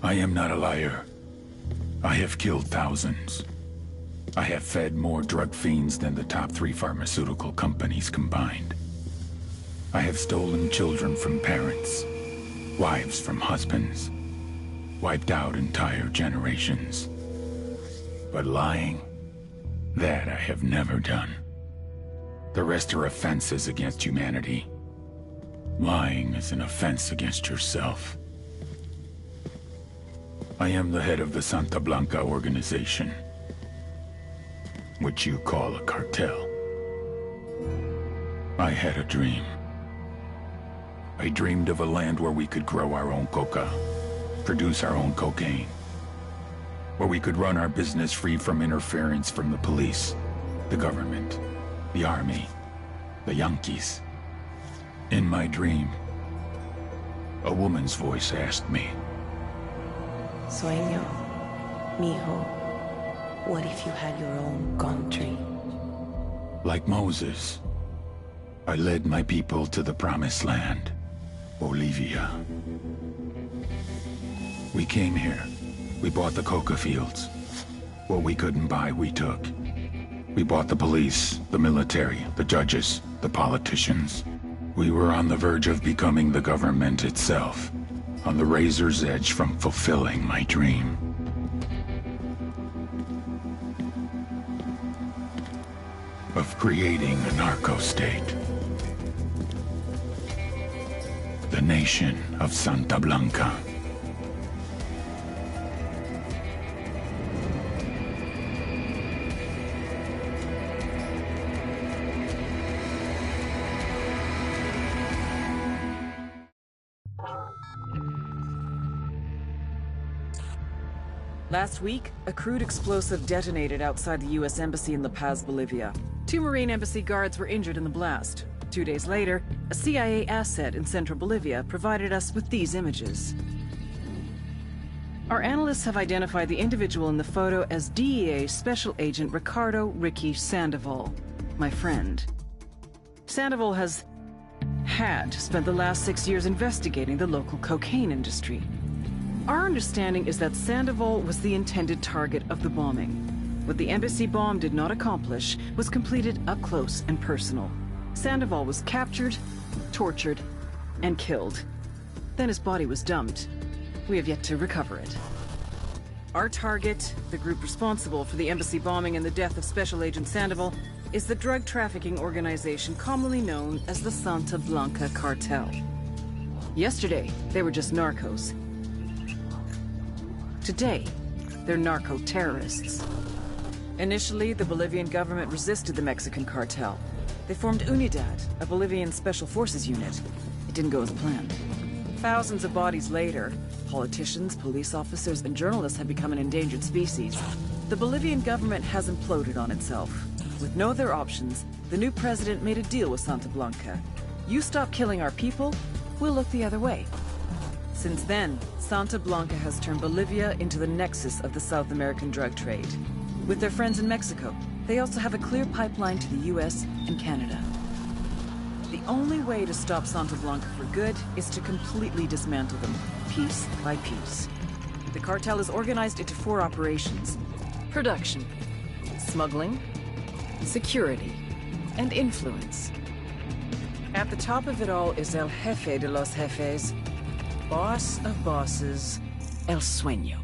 I am not a liar. I have killed thousands. I have fed more drug fiends than the top 3 pharmaceutical companies combined. I have stolen children from parents, wives from husbands, wiped out entire generations. But lying, that I have never done. The rest are offenses against humanity. Lying is an offense against yourself. I am the head of the Santa Blanca organization, which you call a cartel. I had a dream. I dreamed of a land where we could grow our own coca, produce our own cocaine, where we could run our business free from interference from the police, the government, the army, the Yankees. In my dream, a woman's voice asked me, Sueño, mijo, what if you had your own country? like Moses, I led my people to the promised land, Bolivia. We came here. We bought the coca fields. What we couldn't buy, we took. We bought the police, the military, the judges, the politicians. We were on the verge of becoming the government itself, on the razor's edge from fulfilling my dream. Of creating a narco-state. The nation of Santa Blanca. Last week, a crude explosive detonated outside the U.S. Embassy in La Paz, Bolivia. 2 Marine Embassy guards were injured in the blast. 2 days later, a CIA asset in central Bolivia provided us with these images. Our analysts have identified the individual in the photo as DEA Special Agent Ricardo Ricky Sandoval, my friend. Sandoval had spent the last 6 years investigating the local cocaine industry. Our understanding is that Sandoval was the intended target of the bombing. What the embassy bomb did not accomplish was completed up close and personal. Sandoval was captured, tortured, and killed. Then his body was dumped. We have yet to recover it. Our target, the group responsible for the embassy bombing and the death of Special Agent Sandoval, is the drug trafficking organization commonly known as the Santa Blanca Cartel. Yesterday, they were just narcos. Today, they're narco-terrorists. Initially, the Bolivian government resisted the Mexican cartel. They formed Unidad, a Bolivian special forces unit. It didn't go as planned. Thousands of bodies later, politicians, police officers, and journalists have become an endangered species. The Bolivian government has imploded on itself. With no other options, the new president made a deal with Santa Blanca. You stop killing our people, we'll look the other way. Since then, Santa Blanca has turned Bolivia into the nexus of the South American drug trade. With their friends in Mexico, they also have a clear pipeline to the US and Canada. The only way to stop Santa Blanca for good is to completely dismantle them, piece by piece. The cartel is organized into 4 operations: production, smuggling, security, and influence. At the top of it all is El Jefe de los Jefes, boss of bosses, El Sueño.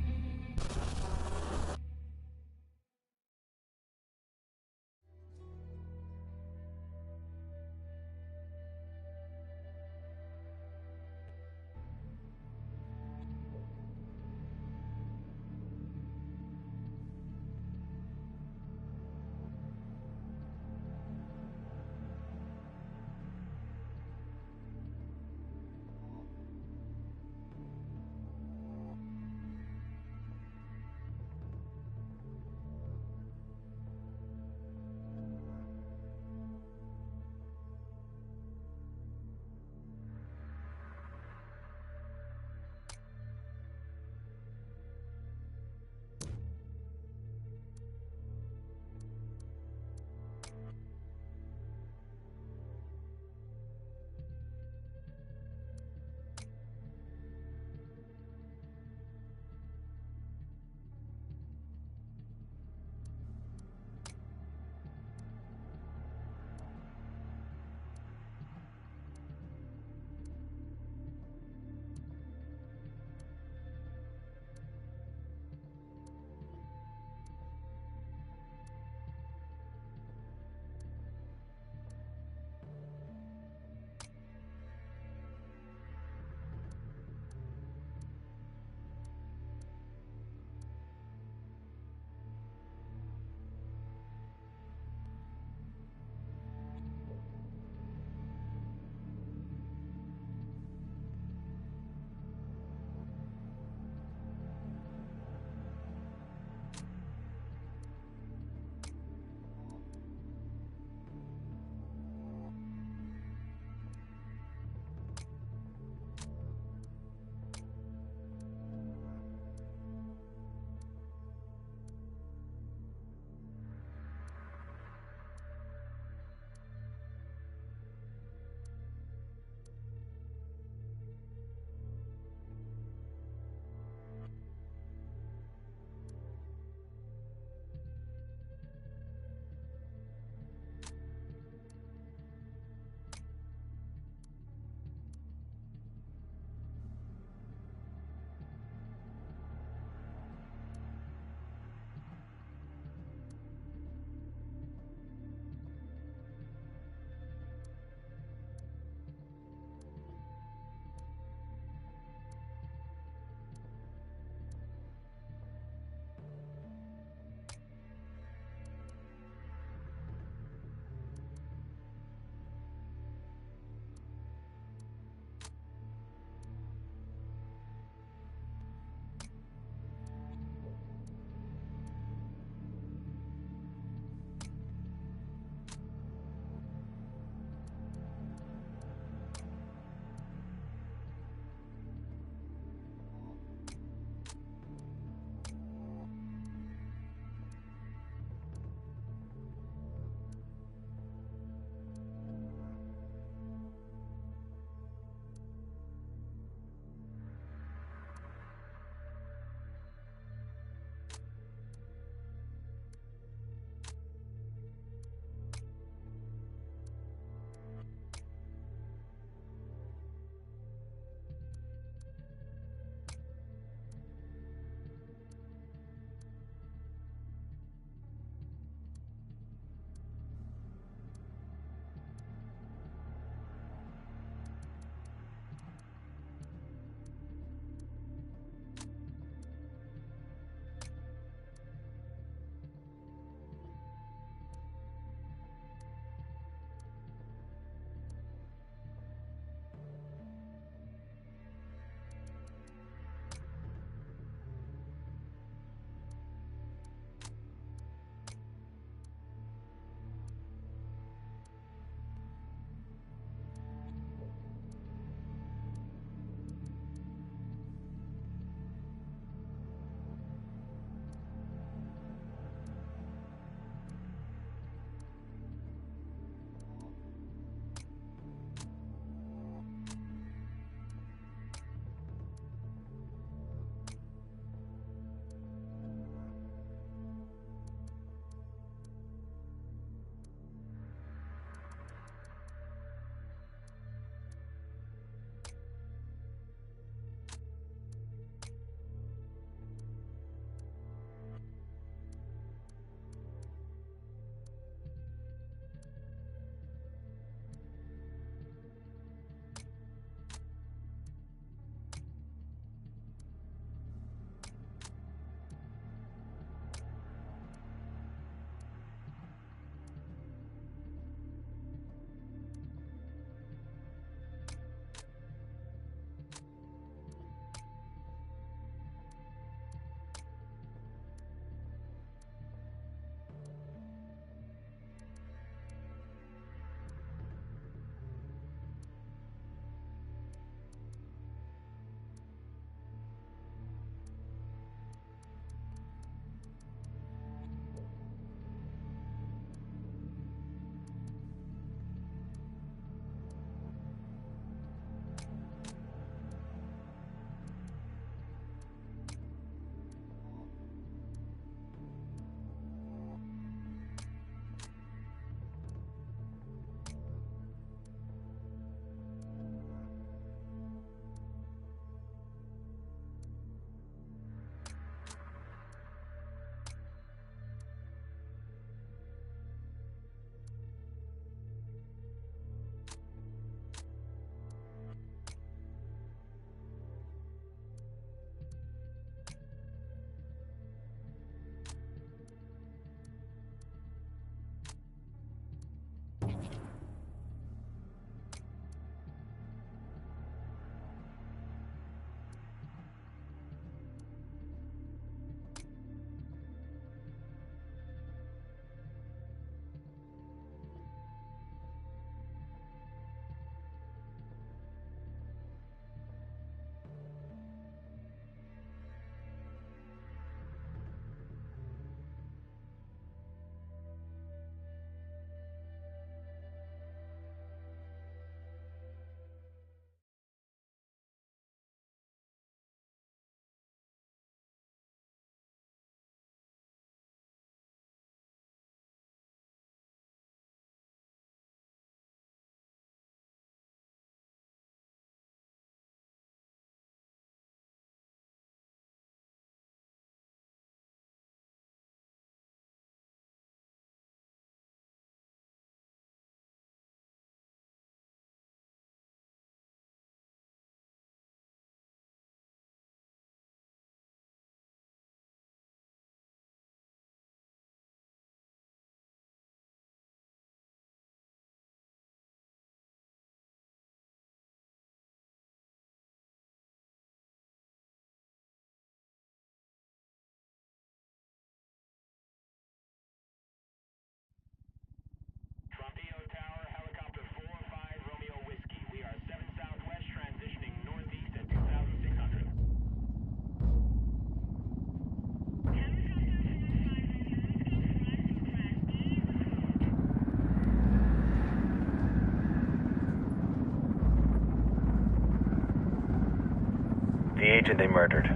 The agent they murdered.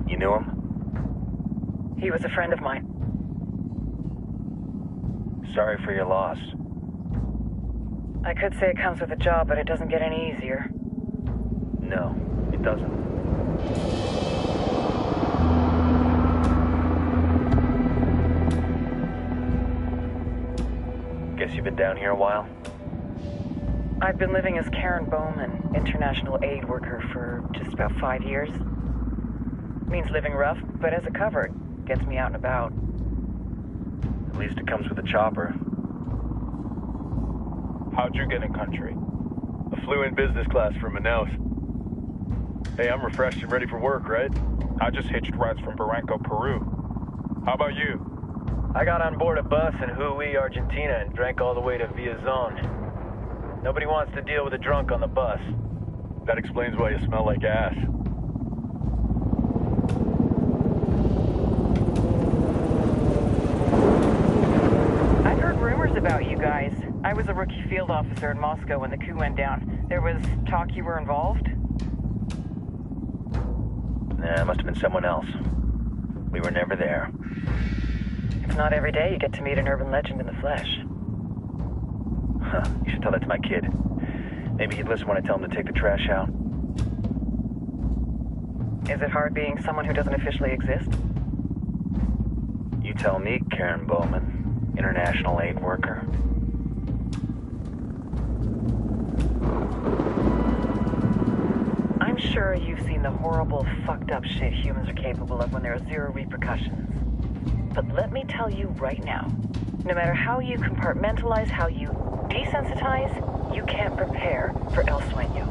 You knew him? He was a friend of mine. Sorry for your loss. I could say it comes with a job, but it doesn't get any easier. No, it doesn't. Guess you've been down here a while? I've been living as Karen Bowman, international aid worker, for just about 5 years. Means living rough, but as a cover, it gets me out and about. At least it comes with a chopper. How'd you get in country? I flew in business class from Manaus. Hey, I'm refreshed and ready for work, right? I just hitched rides from Barranco, Peru. How about you? I got on board a bus in Jujuy, Argentina, and drank all the way to Villazon. Nobody wants to deal with a drunk on the bus. That explains why you smell like ass. I've heard rumors about you guys. I was a rookie field officer in Moscow when the coup went down. There was talk you were involved? Nah, it must have been someone else. We were never there. It's not every day you get to meet an urban legend in the flesh. Huh, you should tell that to my kid. Maybe he'd listen when I tell him to take the trash out. Is it hard being someone who doesn't officially exist? You tell me, Karen Bowman, international aid worker. I'm sure you've seen the horrible, fucked up shit humans are capable of when there are zero repercussions. But let me tell you right now, no matter how you compartmentalize, how you desensitize, you can't prepare for El Sueño.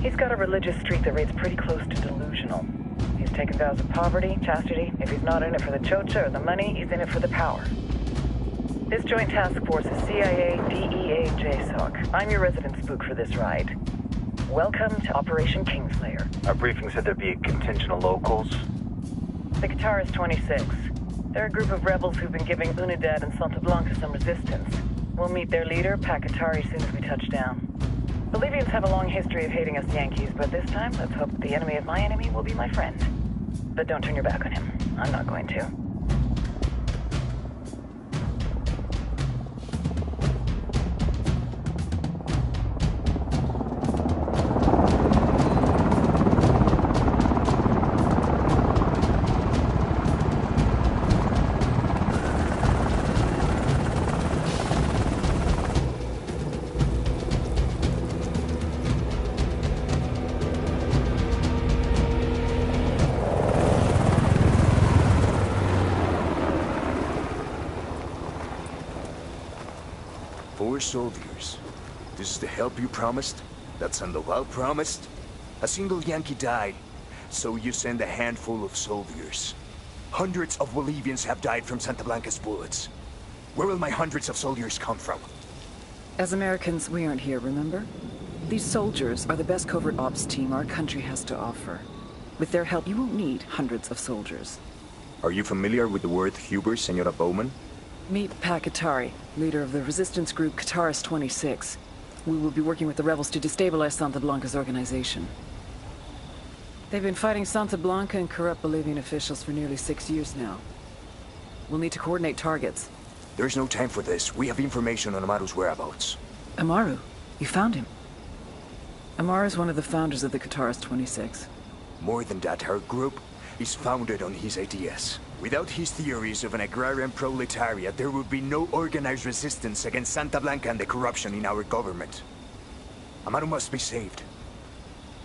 He's got a religious streak that rates pretty close to delusional. He's taken vows of poverty, chastity. If he's not in it for the chocha or the money, he's in it for the power. This joint task force is CIA, DEA, JSOC. I'm your resident spook for this ride. Welcome to Operation Kingslayer. Our briefing said there'd be a contingent of locals. The Guitarist 26. They're a group of rebels who've been giving Unidad and Santa Blanca some resistance. We'll meet their leader, Pakatari, as soon as we touch down. Bolivians have a long history of hating us Yankees, but this time, let's hope the enemy of my enemy will be my friend. But don't turn your back on him. I'm not going to. Soldiers. This is the help you promised? That Sandoval promised? A single Yankee died, so you send a handful of soldiers. Hundreds of Bolivians have died from Santa Blanca's bullets. Where will my hundreds of soldiers come from? As Americans, we aren't here, remember? These soldiers are the best covert ops team our country has to offer. With their help, you won't need hundreds of soldiers. Are you familiar with the word Huber, Senora Bowman? Meet Pakatari, leader of the resistance group Guitarist 26. We will be working with the rebels to destabilize Santa Blanca's organization. They've been fighting Santa Blanca and corrupt Bolivian officials for nearly 6 years now. We'll need to coordinate targets. There's no time for this. We have information on Amaru's whereabouts. Amaru? You found him? Amaru is one of the founders of the Guitarist 26. More than that, our group is founded on his ideas. Without his theories of an agrarian proletariat, there would be no organized resistance against Santa Blanca and the corruption in our government. Amaru must be saved.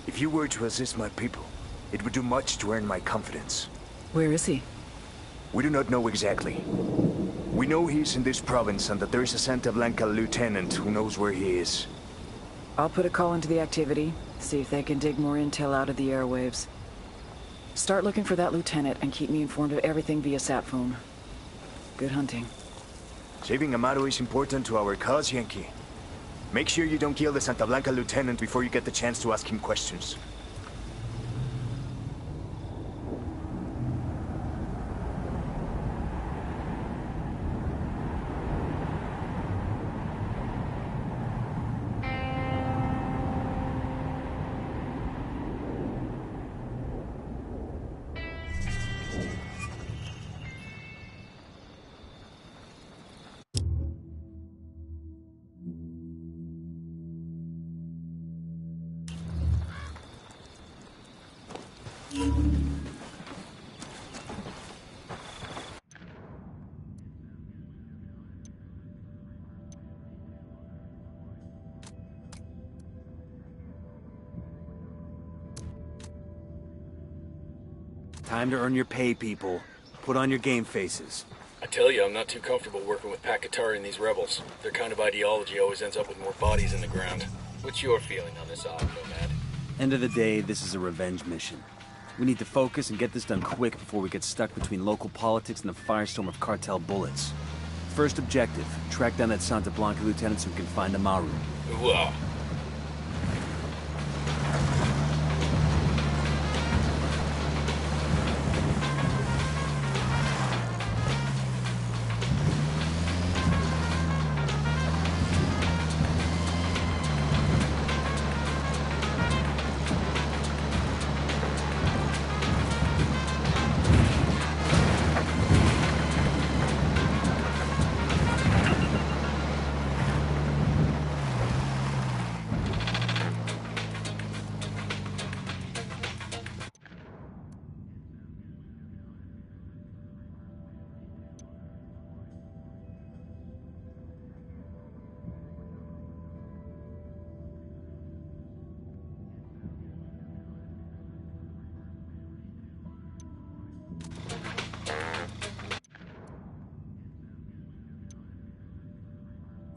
If you were to assist my people, it would do much to earn my confidence. Where is he? We do not know exactly. We know he's in this province and that there is a Santa Blanca lieutenant who knows where he is. I'll put a call into the activity, see if they can dig more intel out of the airwaves. Start looking for that lieutenant and keep me informed of everything via sat phone. Good hunting. Saving Amaru is important to our cause, Yankee. Make sure you don't kill the Santa Blanca lieutenant before you get the chance to ask him questions. Time to earn your pay, people. Put on your game faces. I tell you, I'm not too comfortable working with Pakatari and these rebels. Their kind of ideology always ends up with more bodies in the ground. What's your feeling on this op, Nomad? End of the day, this is a revenge mission. We need to focus and get this done quick before we get stuck between local politics and the firestorm of cartel bullets. First objective, track down that Santa Blanca lieutenant so we can find Amaru. Ooh-ah.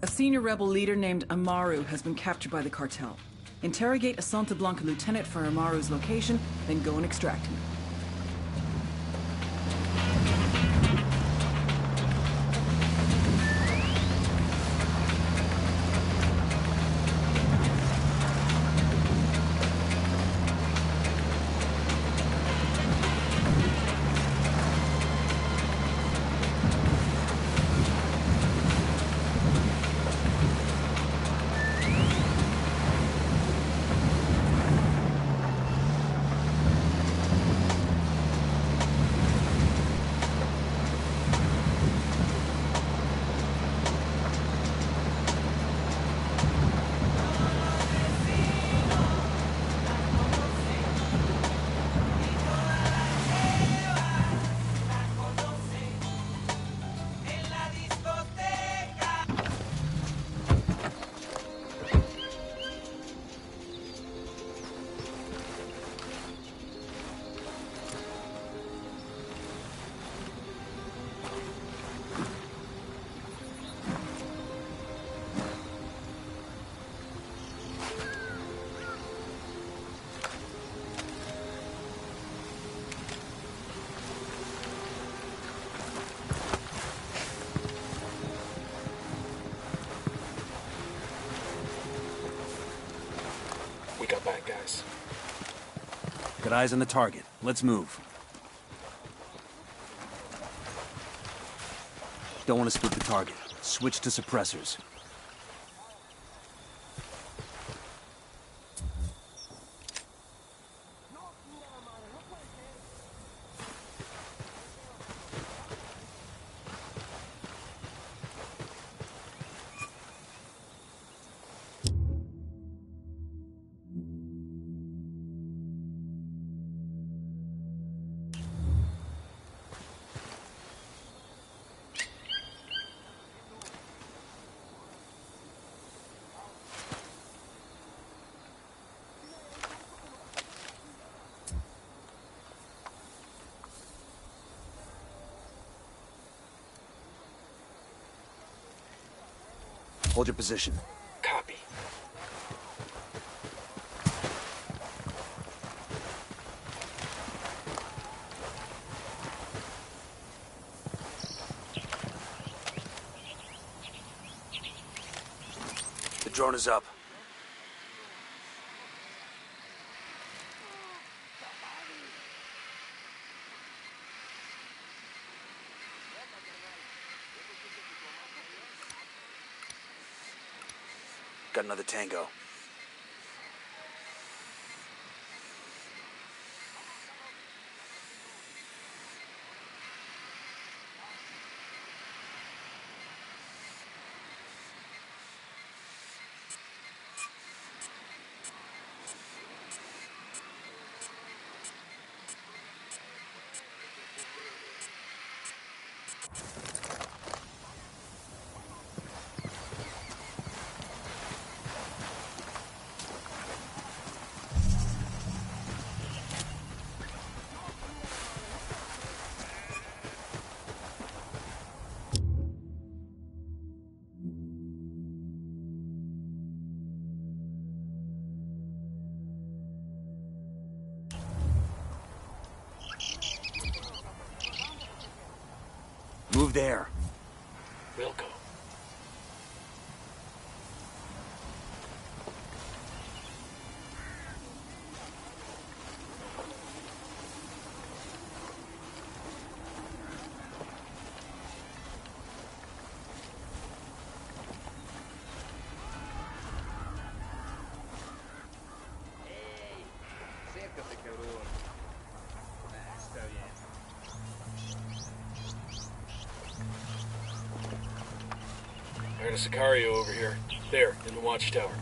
A senior rebel leader named Amaru has been captured by the cartel. Interrogate a Santa Blanca lieutenant for Amaru's location, then go and extract him. We got bad guys. Got eyes on the target. Let's move. Don't want to split the target. Switch to suppressors. Hold your position. Copy. The drone is up. Got another tango. Move there. Wilco. There's a Sicario over here. There, in the watchtower.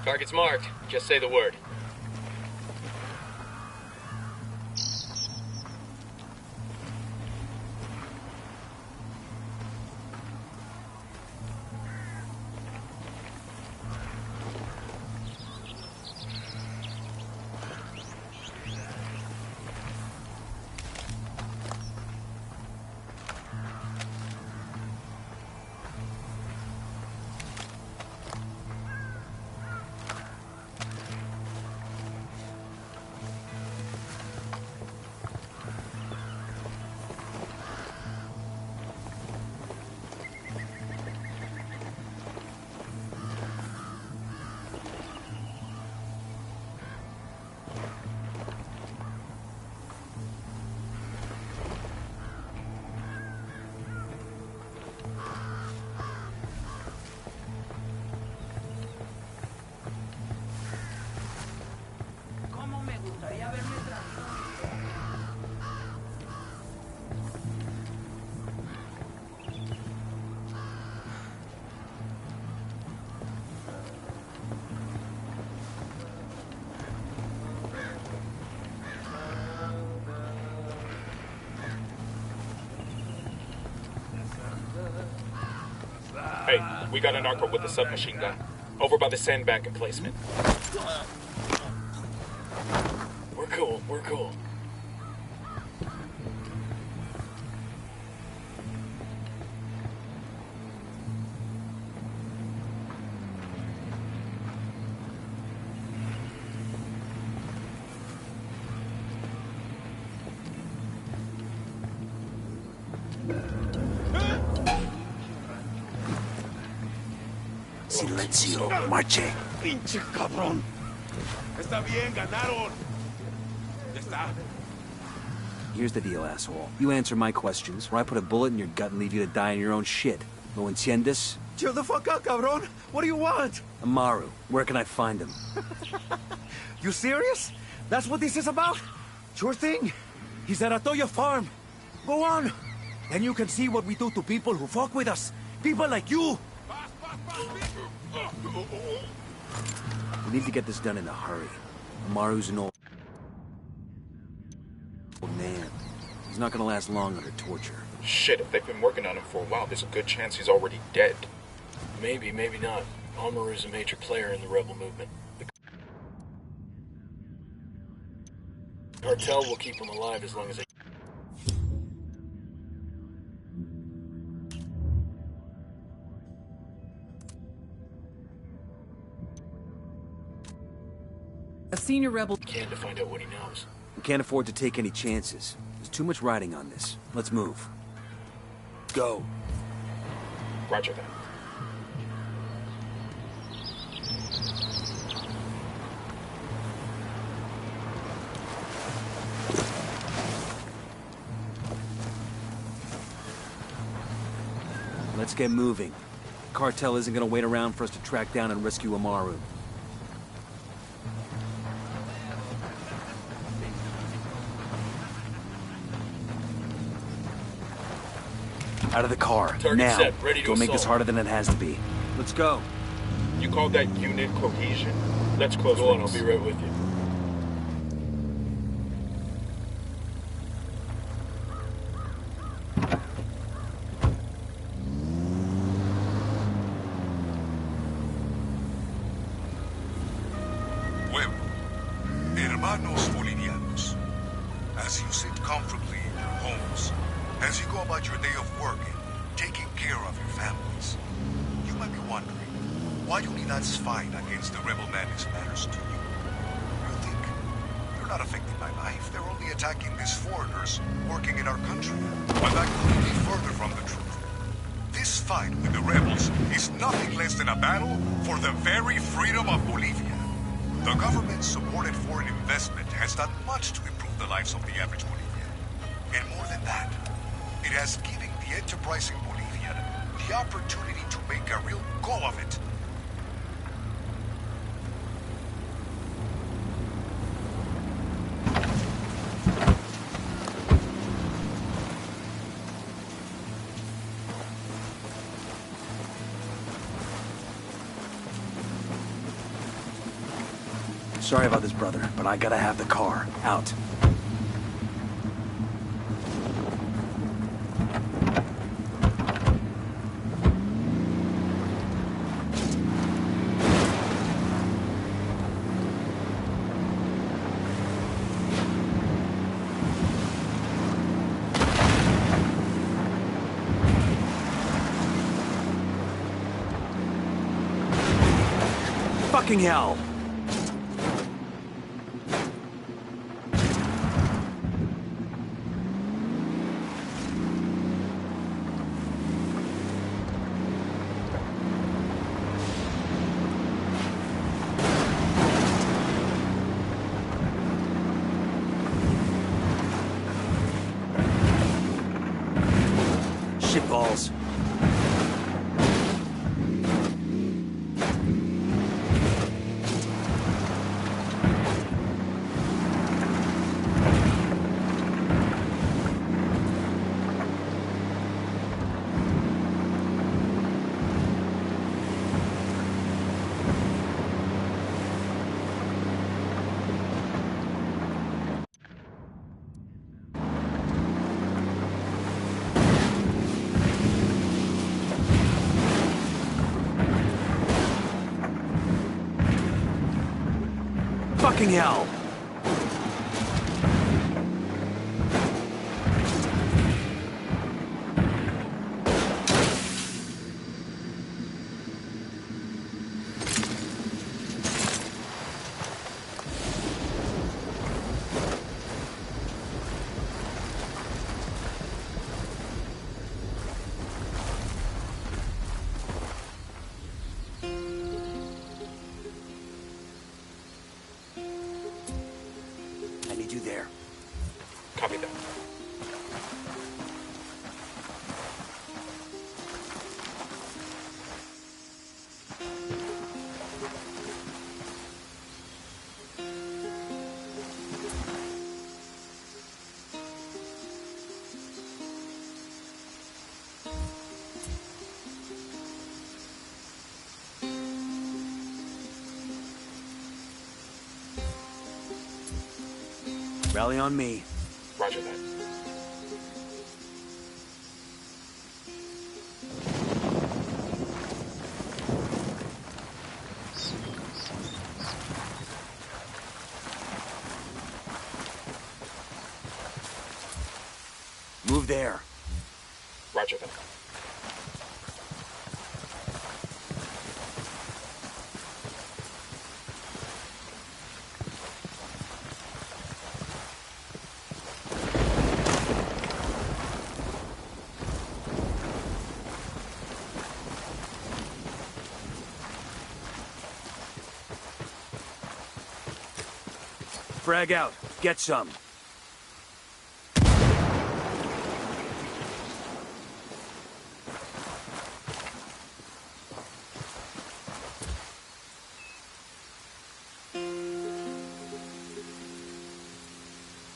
Target's marked. Just say the word. Hey, we got a narco with a submachine gun. Over by the sandbank emplacement. We're cool, we're cool. Silencio, marche. Pinche cabrón. Está bien, ganaron. Ya está. Here's the deal, asshole. You answer my questions, or I put a bullet in your gut and leave you to die in your own shit. ¿Lo entiendes? Chill the fuck out, cabrón. What do you want? Amaru, where can I find him? You serious? That's what this is about? Sure thing. He's at Atoya Farm. Go on. Then you can see what we do to people who fuck with us. People like you. We need to get this done in a hurry. Amaru's an old man. He's not gonna last long under torture. Shit, if they've been working on him for a while, there's a good chance he's already dead. Maybe, maybe not. Amaru's a major player in the rebel movement. The cartel will keep him alive as long as they... A senior rebel can to find out what he knows. We can't afford to take any chances. There's too much riding on this. Let's move. Go. Roger that. Let's get moving. The cartel isn't gonna wait around for us to track down and rescue Amaru. Out of the car, Target now. set, ready to Don't make this assault. harder than it has to be. Let's go. You call that unit cohesion? Let's close Go on, I'll ranks. be right with you. Well, hermanos bolivianos, as you sit comfortably in your homes, as you go about your day of work and taking care of your families, you might be wondering why Unidad's fight against the rebel menace matters to you. You think They're not affecting my life. They're only attacking these foreigners working in our country. But that couldn't be further from the truth. This fight with the rebels is nothing less than a battle for the very freedom of Bolivia. The government-supported foreign investment has done much to improve the lives of the average Bolivian. And more than that, it has given the enterprising Bolivian the opportunity to make a real go of it. Sorry about this, brother, but I gotta have the car. Out. Fucking hell! Shitballs. Fucking hell! You there. Copy that. Rally on me. Roger that. Move there. Roger that. Frag out. Get some.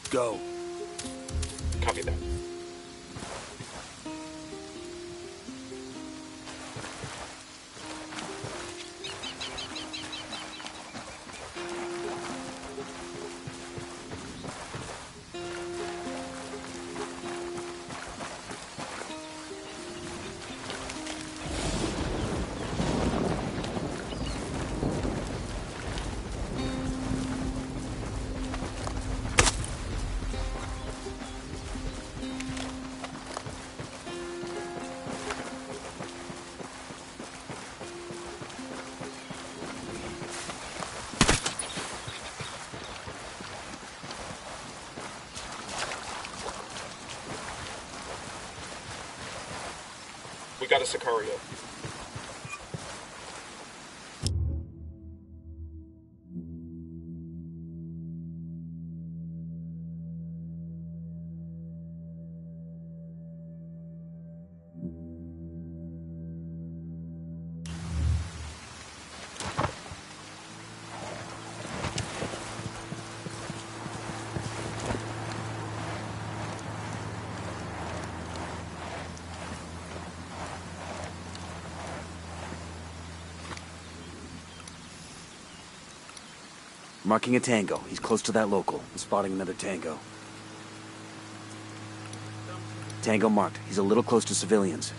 Go. Copy that. got a Sicario. Marking a tango. He's close to that local. I'm spotting another tango. Tango marked. He's a little close to civilians.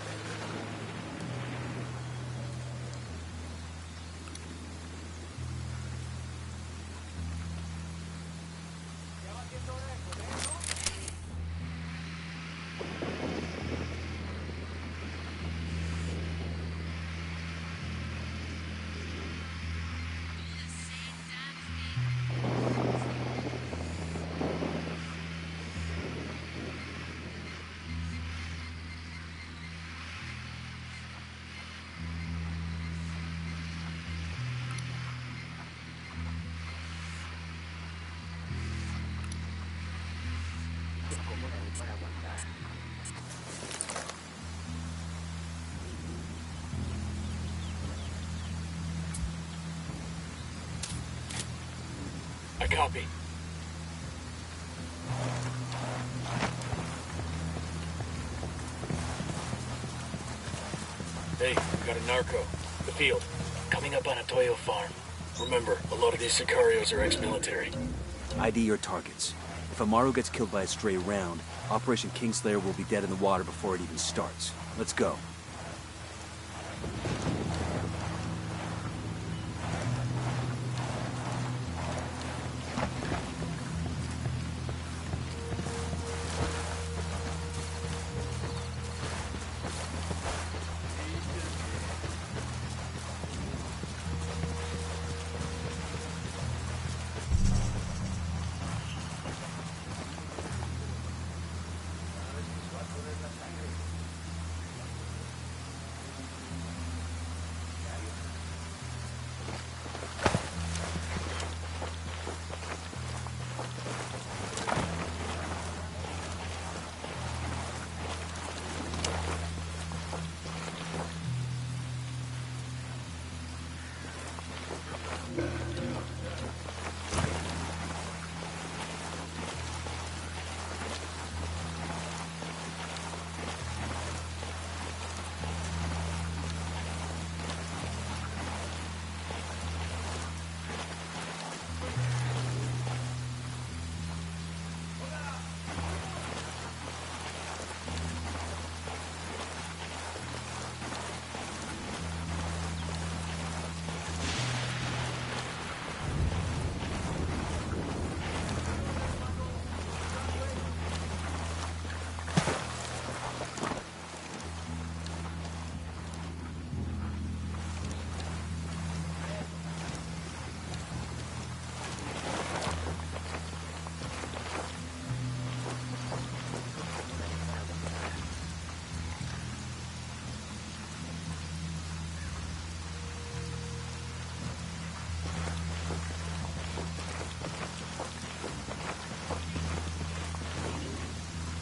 I copy. Hey, we got a narco. The field. Coming up on a Toyo farm. Remember, a lot of these Sicarios are ex-military. ID your targets. If Amaru gets killed by a stray round, Operation Kingslayer will be dead in the water before it even starts. Let's go.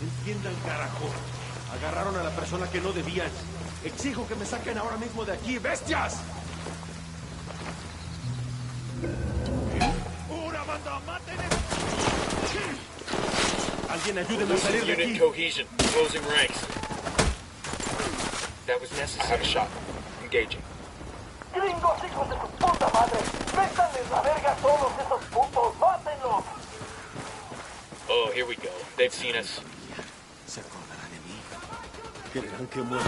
Entiendan, carajo. Agarraron a la persona que no debían. Exijo que me saquen ahora mismo de aquí, bestias. ¡Una banda! ¡Maten! Alguien ayúdeme a salir de aquí. Unit cohesion. Closing ranks. That was I necessary. have a shot. Engaging. ¡Gringos, hijos de su puta madre! ¡Métanles la verga a todos esos putos! ¡Mátenlos! Oh, here we go. They've seen us. Se acordará de mí. Creerán que muero.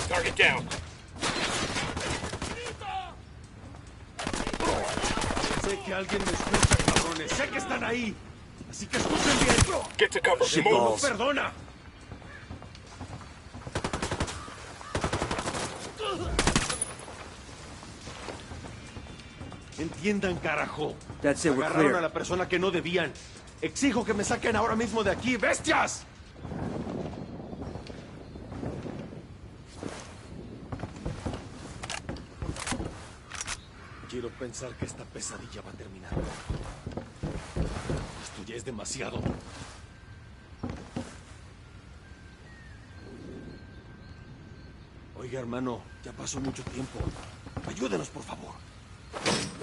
Target down. alguien me escucha, cabrones. Sé que están ahí. Así que escuchen bien. Get to cover. Shit Move. no perdona. Entiendan, carajo. That's it, we're Agarraron clear. a la persona que no debían. Exijo que me saquen ahora mismo de aquí, bestias. Quiero pensar que esta pesadilla va a terminar. Esto ya es demasiado. Oiga, hermano, ya pasó mucho tiempo. Ayúdenos, por favor.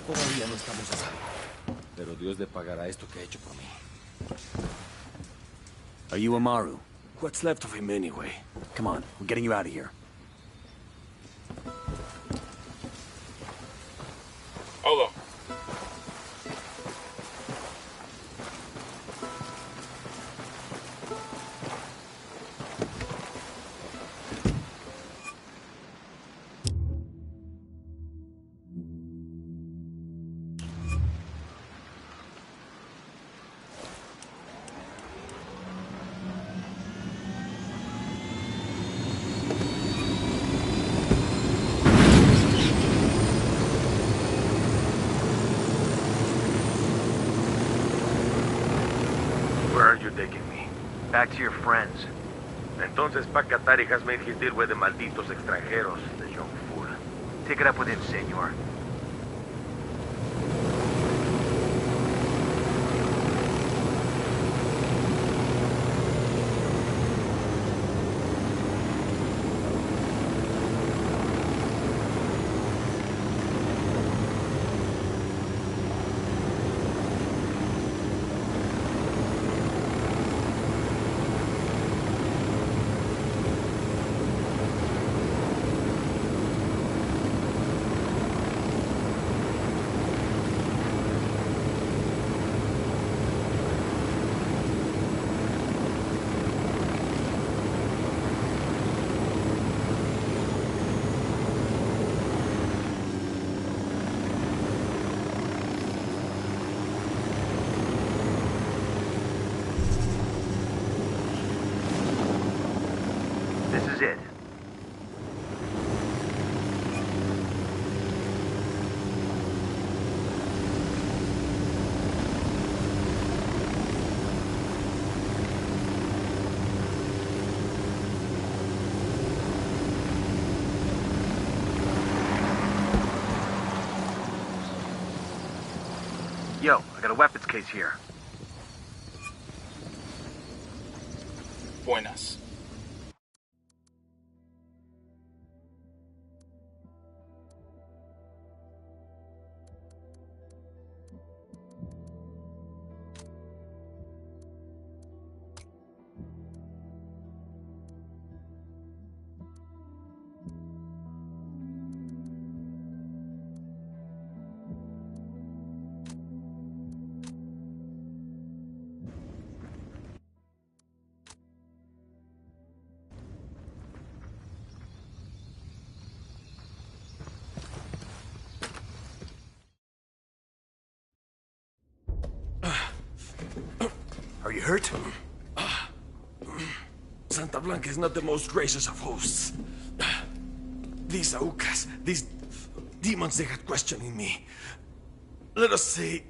Todavía no estamos a salvo. Pero Dios le pagará esto que ha hecho por mí. Are you Amaru? What's left of him anyway? Come on, we're getting you out of here. Hold on. Where are you taking me? Back to your friends. Entonces Pacatari has made his deal with the malditos extranjeros, the young fool. Take it up with him, senor. This is it. Yo, I got a weapons case here. Buenas. Are you hurt? Santa Blanca is not the most gracious of hosts. These Aucas, these demons they had questioning me. Let us say,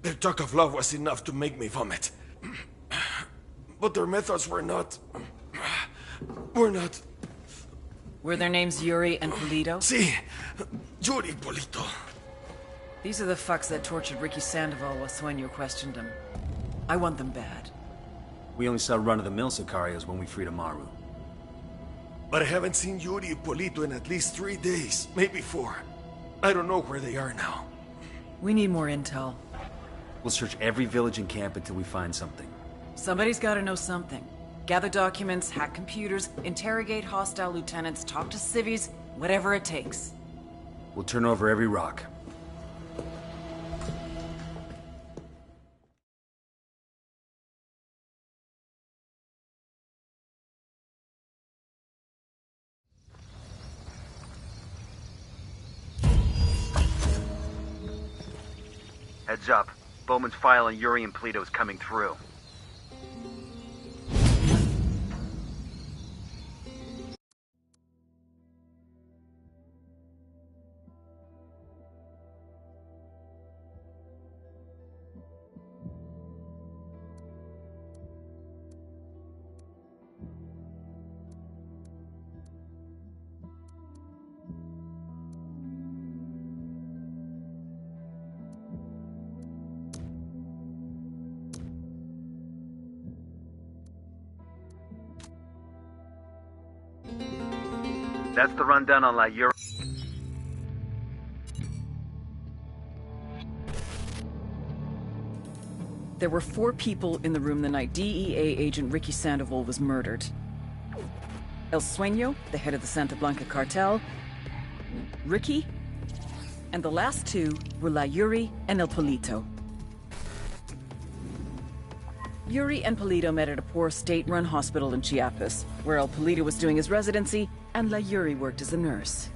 their talk of love was enough to make me vomit. But their methods were not... Were their names Yuri and Polito? Si, Yuri Polito. These are the fucks that tortured Ricky Sandoval while Sueño questioned him. I want them bad. We only saw run-of-the-mill Sicarios when we freed Amaru. But I haven't seen Yuri and Polito in at least 3 days, maybe 4. I don't know where they are now. We need more intel. We'll search every village and camp until we find something. Somebody's gotta know something. Gather documents, hack computers, interrogate hostile lieutenants, talk to civvies, whatever it takes. We'll turn over every rock. Heads up. Bowman's file on Yuri and Polito is coming through. That's the rundown on La Yuri. There were 4 people in the room the night DEA agent Ricky Sandoval was murdered. El Sueño, the head of the Santa Blanca cartel, Ricky, and the last 2 were La Yuri and El Polito. Yuri and Polito met at a poor state-run hospital in Chiapas, where El Polito was doing his residency and La Yuri worked as a nurse.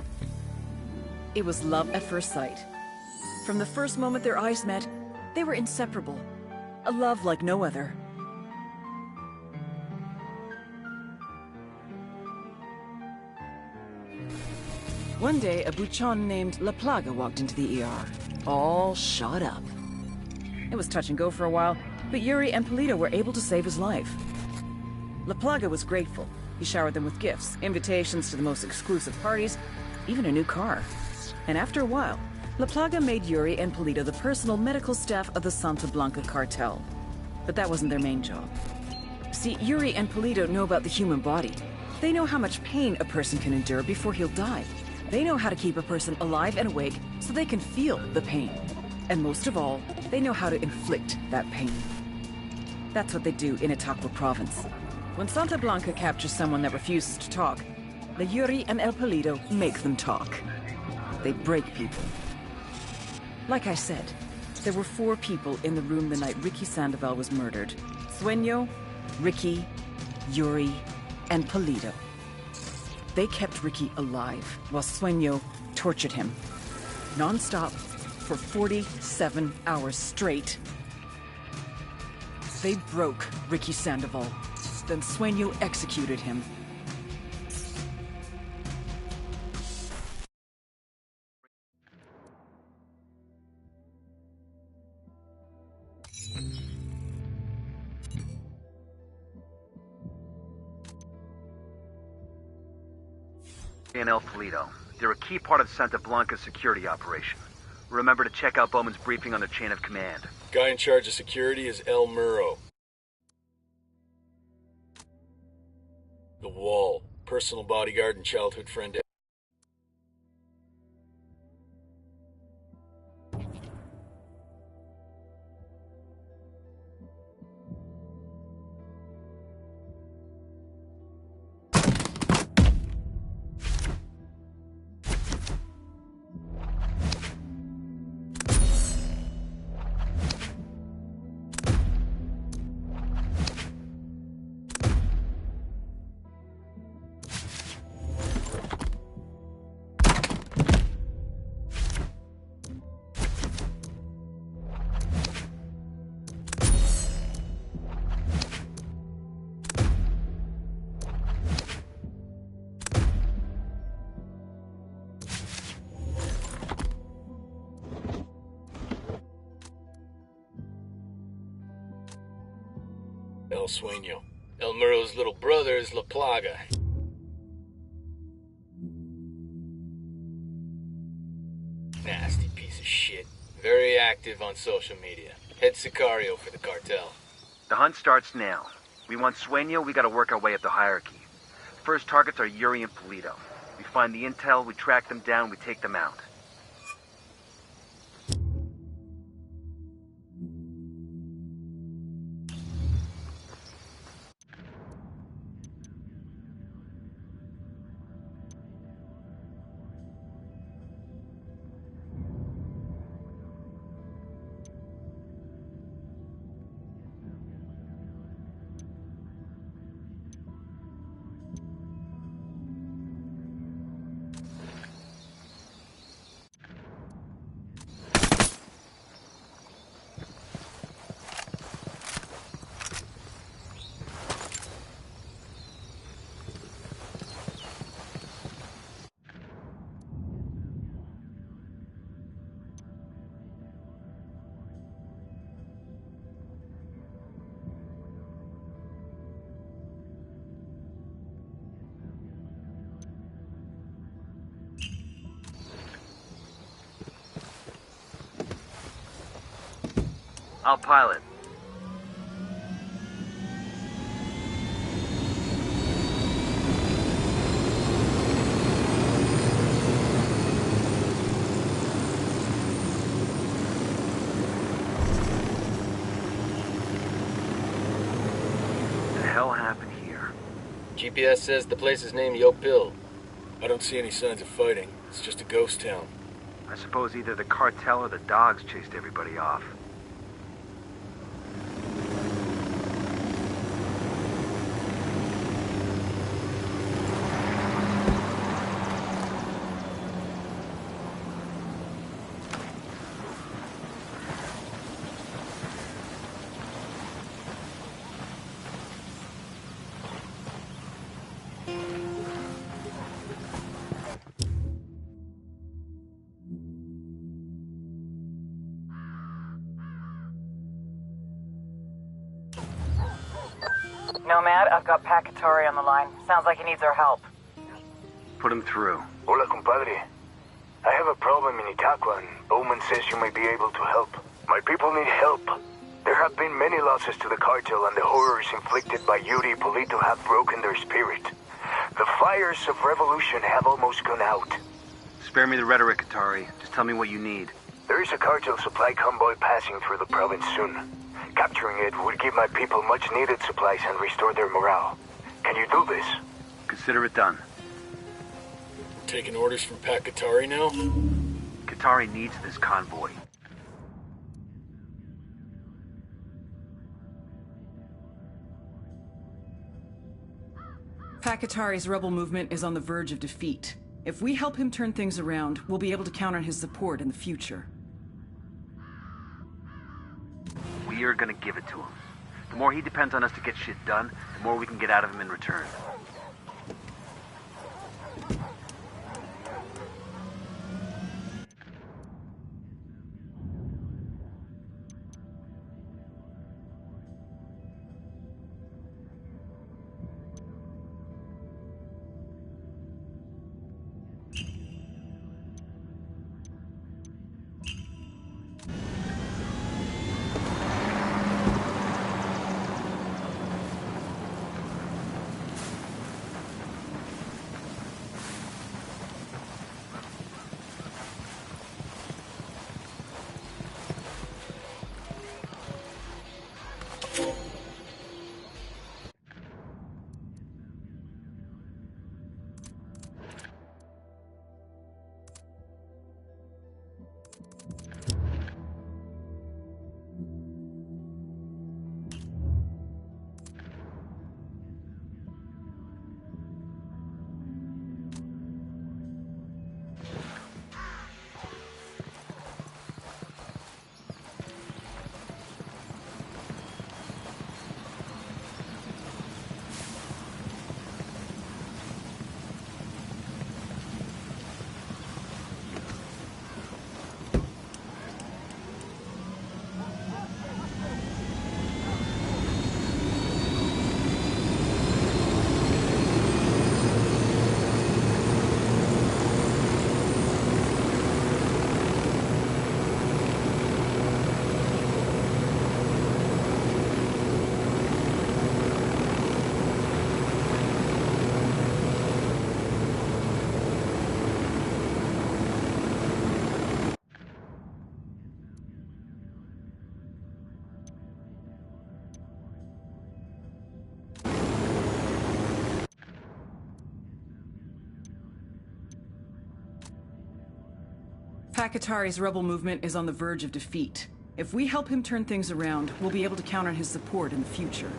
It was love at first sight. From the first moment their eyes met, they were inseparable. A love like no other. One day, a buchon named La Plaga walked into the ER, all shot up. It was touch and go for a while, but Yuri and Polito were able to save his life. La Plaga was grateful. He showered them with gifts, invitations to the most exclusive parties, even a new car. And after a while, La Plaga made Yuri and Polito the personal medical staff of the Santa Blanca cartel. But that wasn't their main job. See, Yuri and Polito know about the human body. They know how much pain a person can endure before he'll die. They know how to keep a person alive and awake so they can feel the pain. And most of all, they know how to inflict that pain. That's what they do in Itaqua province. When Santa Blanca captures someone that refuses to talk, the Yuri and El Polito make them talk. They break people. Like I said, there were 4 people in the room the night Ricky Sandoval was murdered. Sueño, Ricky, Yuri, and Polito. They kept Ricky alive while Sueño tortured him. Non-stop for 47 hours straight. They broke Ricky Sandoval. Then Sueño executed him. And El Polito. They're a key part of Santa Blanca's security operation. Remember to check out Bowman's briefing on the chain of command. Guy in charge of security is El Muro. The Wall, personal bodyguard and childhood friend. El Sueño. El Muro's little brother is La Plaga. Nasty piece of shit. Very active on social media. Head Sicario for the cartel. The hunt starts now. We want Sueño, we gotta work our way up the hierarchy. First targets are Yuri and Polito. We find the intel, we track them down, we take them out. I'll pilot. What the hell happened here? GPS says the place is named Yopil. I don't see any signs of fighting. It's just a ghost town. I suppose either the cartel or the dogs chased everybody off. Nomad, I've got Pakatari on the line. Sounds like he needs our help. Put him through. Hola, compadre. I have a problem in Itaqua, and Bowman says you may be able to help. My people need help. There have been many losses to the cartel, and the horrors inflicted by Yuri Polito have broken their spirit. The fires of revolution have almost gone out. Spare me the rhetoric, Atari. Just tell me what you need. There is a cartel supply convoy passing through the province soon. Capturing it would give my people much-needed supplies and restore their morale. Can you do this? Consider it done. Taking orders from Pakatari now? Katari needs this convoy. Pakatari's rebel movement is on the verge of defeat. If we help him turn things around, we'll be able to count on his support in the future. We are gonna give it to him. The more he depends on us to get shit done, the more we can get out of him in return. Pakatari's rebel movement is on the verge of defeat. If we help him turn things around, we'll be able to count on his support in the future.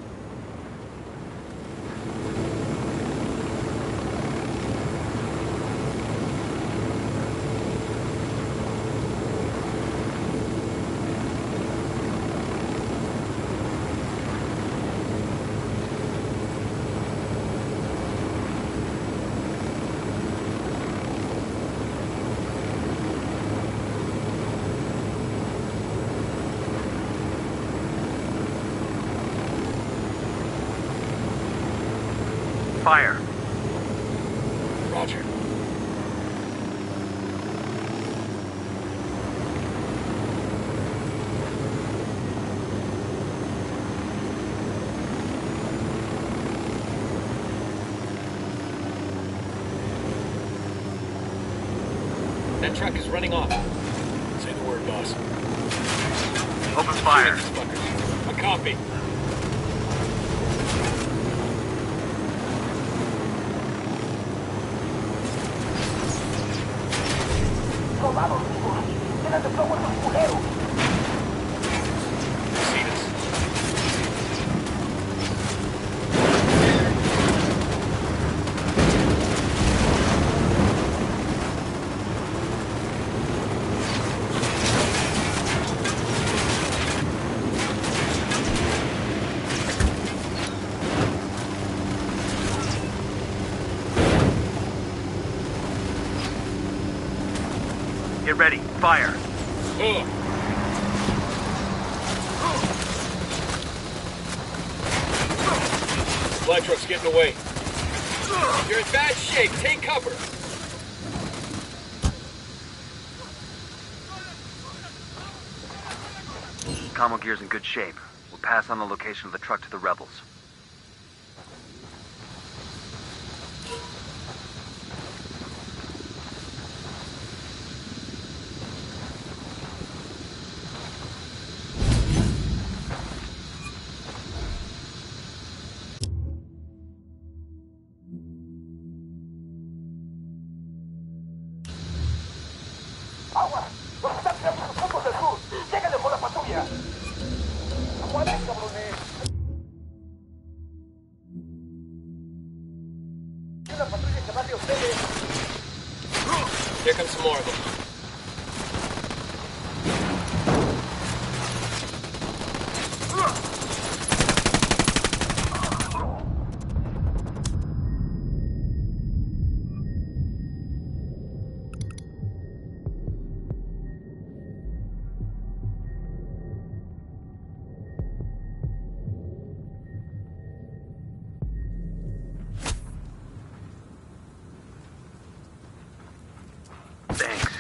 Fire. Roger. That truck is running off. Say the word, boss. Open fire. A copy. Soldados vivos. Llenan de fuego esos culeros. See us. Get ready. Fire. Supply truck's getting away. You're in bad shape. Take cover. Commo gear's in good shape. We'll pass on the location of the truck to the rebels. ¡Agua! ¡Los están tirando sus puntos del sur! ¡Lléguenle con la patrulla! ¡Aguanten, cabrones! Hay una patrulla que va de ustedes. Here comes some more of them. Thanks.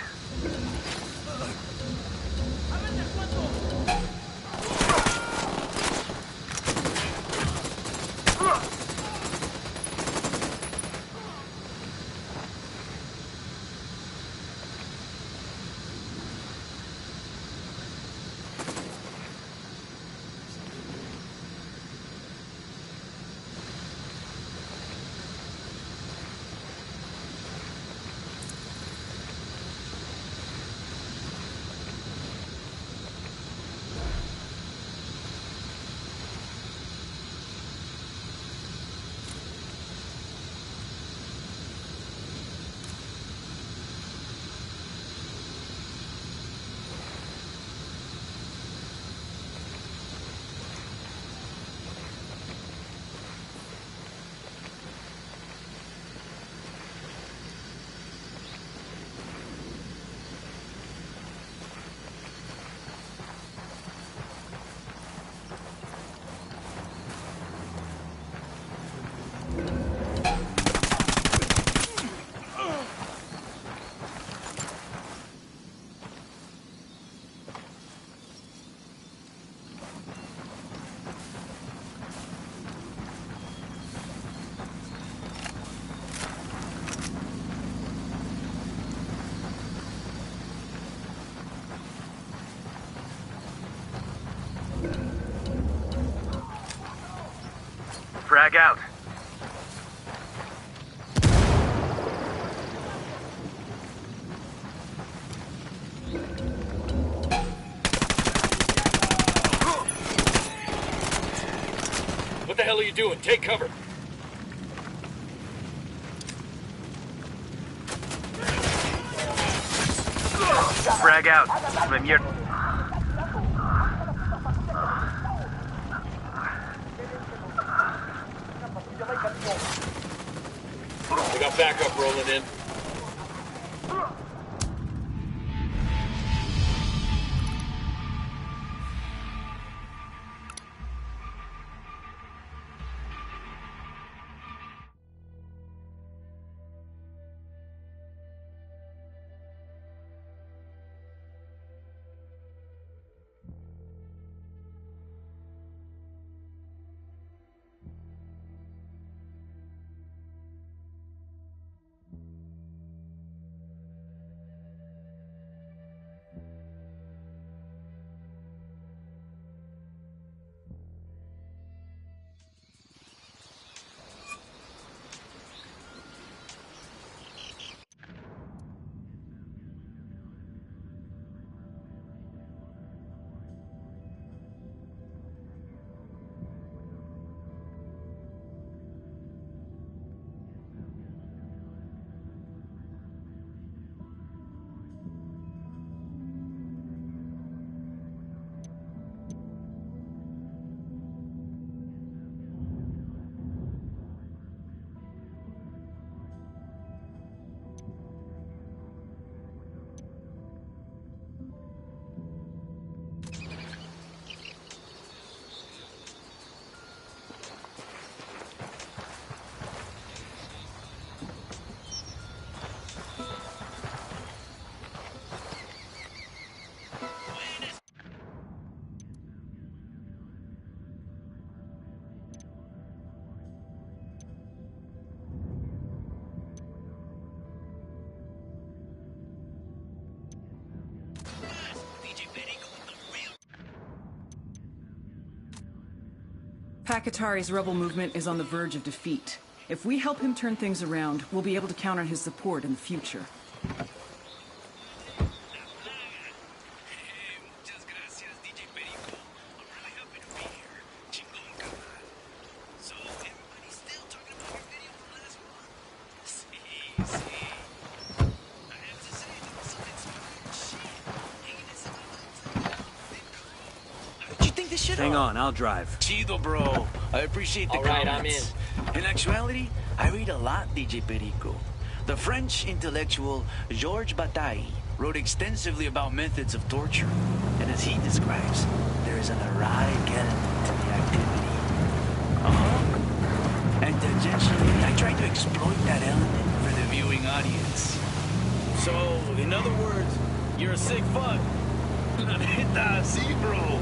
Frag out. What the hell are you doing? Take cover. Frag out. Mierda. We got backup rolling in. Pakatari's rebel movement is on the verge of defeat. If we help him turn things around, we'll be able to count on his support in the future. Hang on, I'll drive. Chido, bro. I appreciate the comments. I'm in. In actuality, I read a lot, DJ Perico. The French intellectual Georges Bataille wrote extensively about methods of torture. And as he describes, there is an erotic element to the activity. And tangentially, I try to exploit that element for the viewing audience. So, in other words, you're a sick fuck. La neta, sí, bro.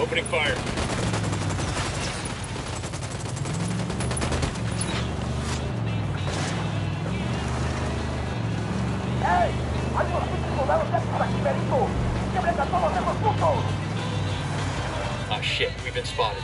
Opening fire. ¡Hey! ¡Hay unos pinches soldados ya por aquí, Perico! ¡Quiebren a todos esos putos! Ah, shit. We've been spotted.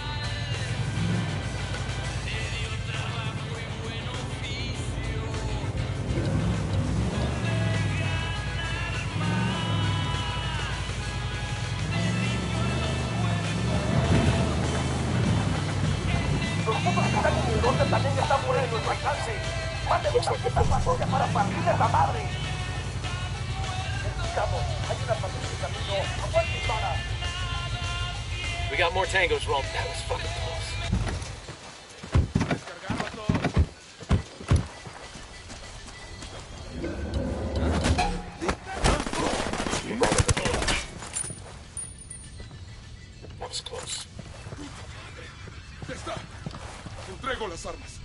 Los putos que están en el norte también están fuera de nuestro alcance. ¡Manden una puta patrulla para partirles la madre! Necesitamos. Hay una patrulla en camino. ¡Aguanten, zona! We got more tangos rolling. That was fucking close. That was close. Ya está. Entrego las armas.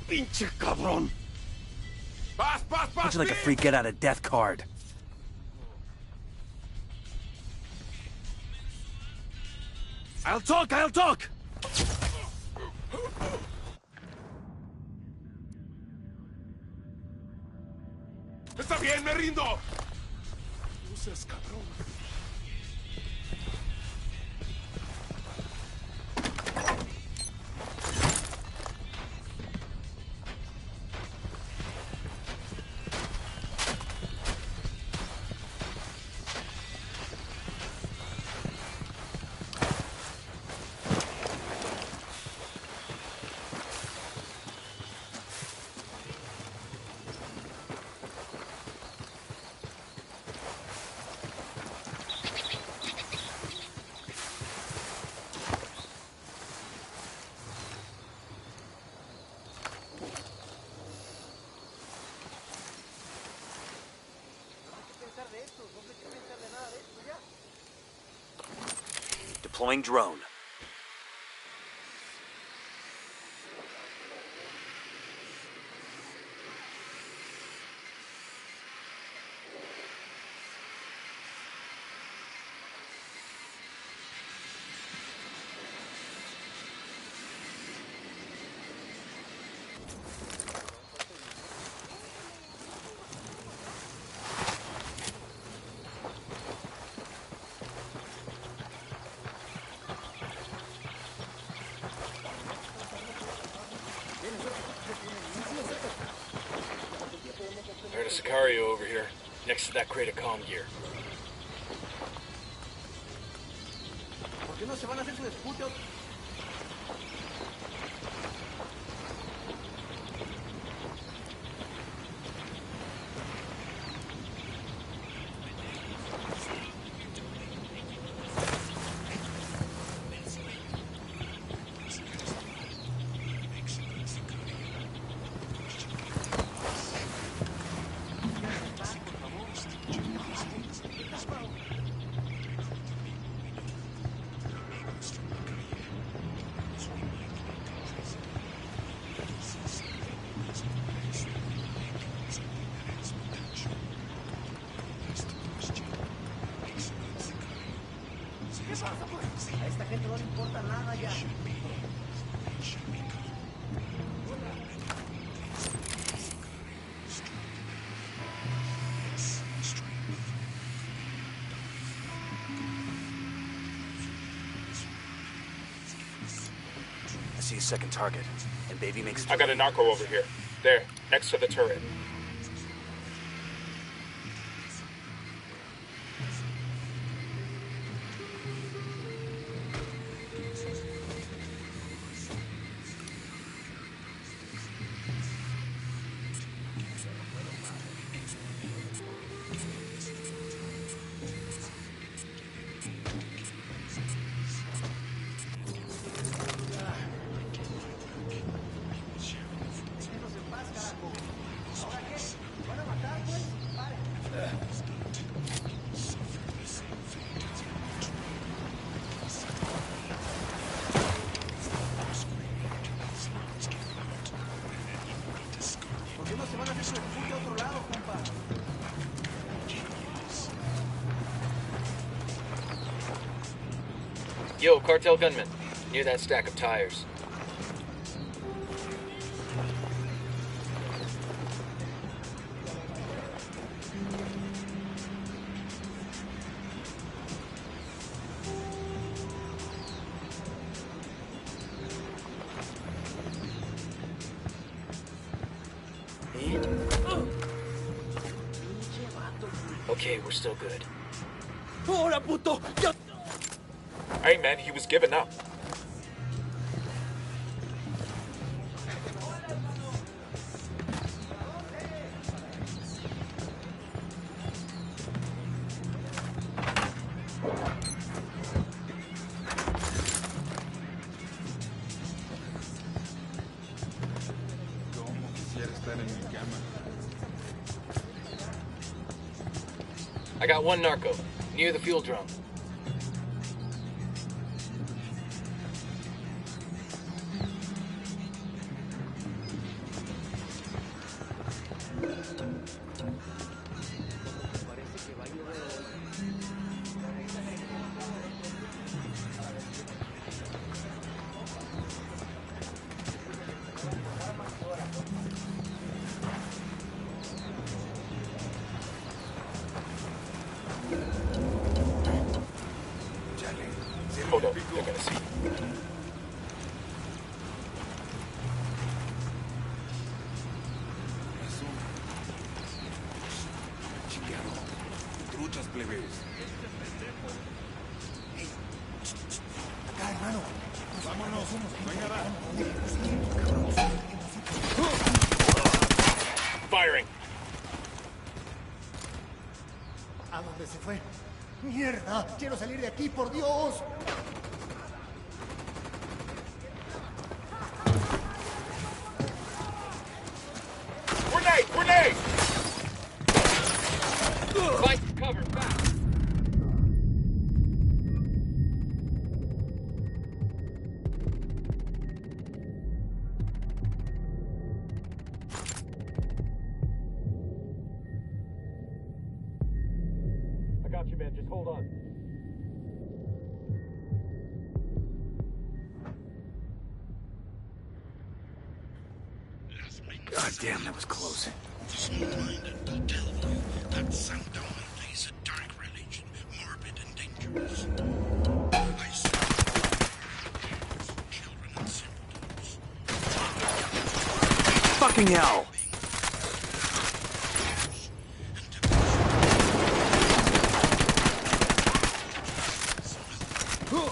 ¡Pinche cabrón! ¡Paz, paz, paz! Looks like a free get-out-of-death card. I'll talk! ¡Está bien, me rindo! No seas cabrón. Deploying drone. I heard a Sicario over here, next to that crate of comm gear. ¿Por qué no se van a hacer su dispute? A esta gente no le importa nada ya. I see a second target, and Baby makes... I got a narco over here. There, next to the turret. Yo, cartel gunman. Near that stack of tires. Okay, we're still good. ¡Ahora, puto! ¡Ya! Hey, man, he was giving up. I got one narco, near the fuel drum. Hold up, they're gonna see. Truchas, plebes. Acá, hermano. Vámonos. Venga, va. Firing. ¿A dónde se fue? ¡Mierda! ¡Quiero salir de aquí, por Dios! Grenade! Grenade! Fight cover, fast! I got you, man. Just hold on. God damn, that was close. That sundown is a dark religion, morbid and dangerous. I swear children and simpletons. Fucking hell! Huh.